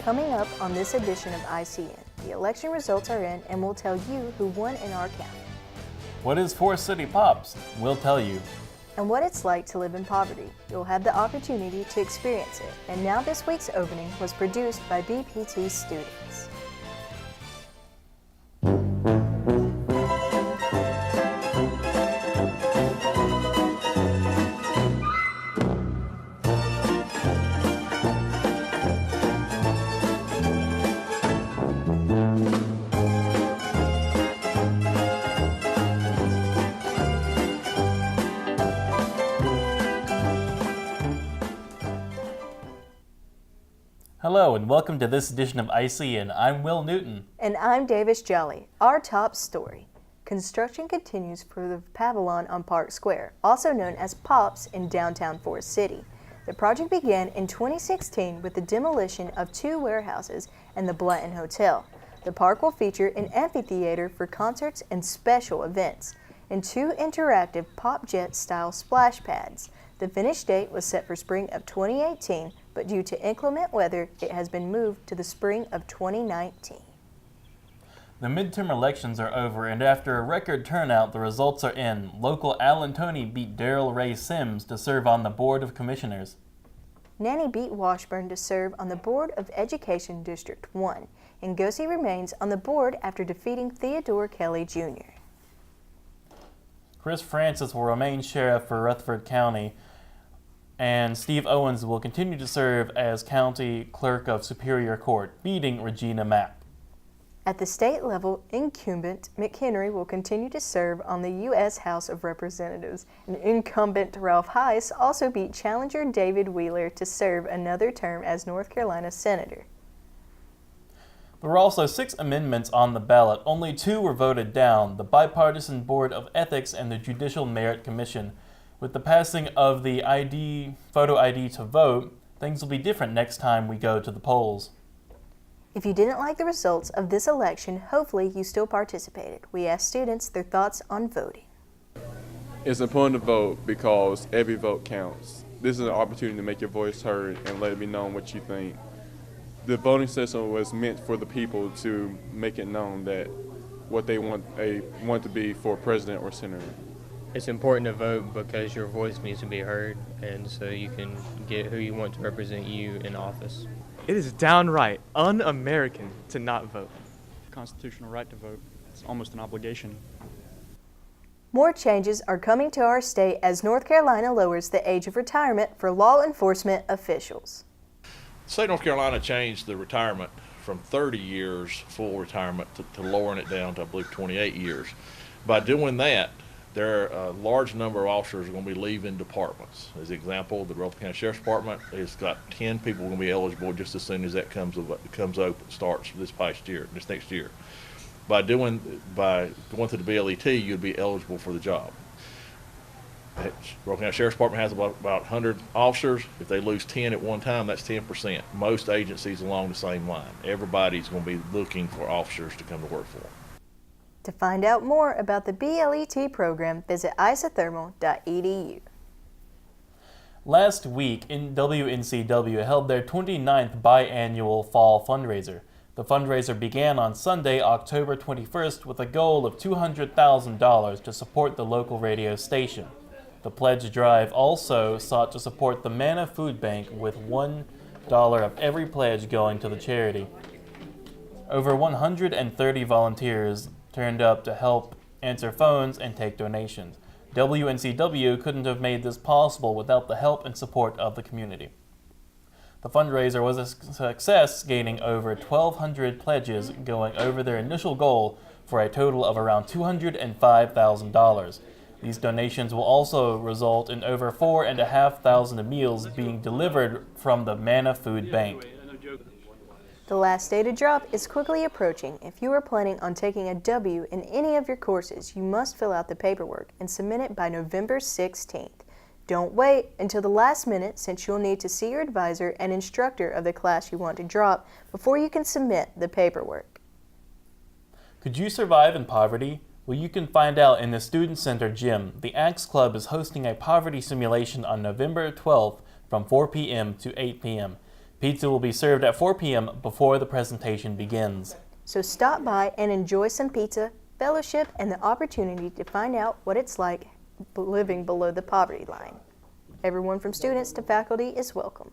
Coming up on this edition of ICN, the election results are in and we'll tell you who won in our county. What is Forest City Pops? We'll tell you. And what it's like to live in poverty. You'll have the opportunity to experience it. And now this week's opening was produced by BPT students. Hello and welcome to this edition of ICN. I'm Will Newton. And I'm Davis Jolly. Our top story. Construction continues for the Pavilion on Park Square, also known as POPS in downtown Forest City. The project began in 2016 with the demolition of 2 warehouses and the Blanton Hotel. The park will feature an amphitheater for concerts and special events, and 2 interactive Pop Jet-style splash pads. The finish date was set for spring of 2018, but due to inclement weather, it has been moved to the spring of 2019. The midterm elections are over, and after a record turnout, the results are in. Local Alan Toney beat Daryl Ray Sims to serve on the Board of Commissioners. Nanny beat Washburn to serve on the Board of Education District 1, and Gosey remains on the board after defeating Theodore Kelly Jr. Chris Francis will remain sheriff for Rutherford County, and Steve Owens will continue to serve as county clerk of Superior Court, beating Regina Mapp. At the state level, incumbent McHenry will continue to serve on the U.S. House of Representatives, and incumbent Ralph Heiss also beat challenger David Wheeler to serve another term as North Carolina Senator. There were also 6 amendments on the ballot. Only 2 were voted down: the Bipartisan Board of Ethics and the Judicial Merit Commission. With the passing of the photo ID to vote, things will be different next time we go to the polls. If you didn't like the results of this election, hopefully you still participated. We asked students their thoughts on voting. It's important to vote because every vote counts. This is an opportunity to make your voice heard and let it be known what you think. The voting system was meant for the people to make it known that what they want to be for president or senator. It's important to vote because your voice needs to be heard, and so you can get who you want to represent you in office. It is downright un-American to not vote. Constitutional right to vote. It's almost an obligation. More changes are coming to our state as North Carolina lowers the age of retirement for law enforcement officials. The state of North Carolina changed the retirement from 30 years full retirement to lowering it down to, I believe, 28 years. By doing that, there are a large number of officers are going to be leaving departments. As an example, the Rutherford County Sheriff's Department has got 10 people going to be eligible just as soon as that comes open, starts this next year. By going through the BLET, you'd be eligible for the job. Rutherford County Sheriff's Department has about 100 officers. If they lose 10 at one time, that's 10%. Most agencies along the same line. Everybody's going to be looking for officers to come to work for them. To find out more about the BLET program, visit isothermal.edu. Last week, WNCW held their 29th biannual fall fundraiser. The fundraiser began on Sunday, October 21st, with a goal of $200,000 to support the local radio station. The pledge drive also sought to support the Manna Food Bank with $1 of every pledge going to the charity. Over 130 volunteers turned up to help answer phones and take donations. WNCW couldn't have made this possible without the help and support of the community. The fundraiser was a success, gaining over 1,200 pledges going over their initial goal for a total of around $205,000. These donations will also result in over 4,500 meals being delivered from the Manna Food Bank. The last day to drop is quickly approaching. If you are planning on taking a W in any of your courses, you must fill out the paperwork and submit it by November 16th. Don't wait until the last minute, since you'll need to see your advisor and instructor of the class you want to drop before you can submit the paperwork. Could you survive in poverty? Well, you can find out in the Student Center gym. The Axe Club is hosting a poverty simulation on November 12th from 4 p.m. to 8 p.m. Pizza will be served at 4 p.m. before the presentation begins. So stop by and enjoy some pizza, fellowship, and the opportunity to find out what it's like living below the poverty line. Everyone from students to faculty is welcome.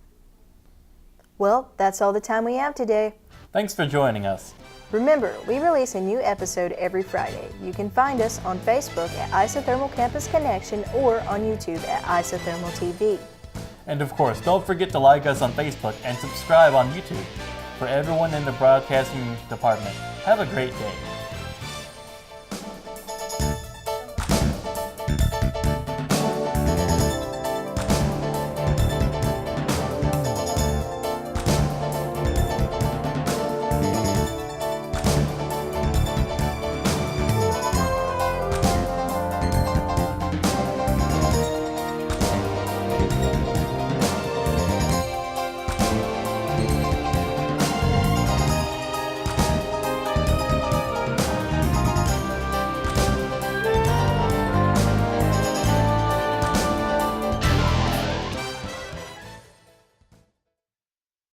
Well, that's all the time we have today. Thanks for joining us. Remember, we release a new episode every Friday. You can find us on Facebook at Isothermal Campus Connection or on YouTube at Isothermal TV. And of course, don't forget to like us on Facebook and subscribe on YouTube. For everyone in the broadcasting department, have a great day.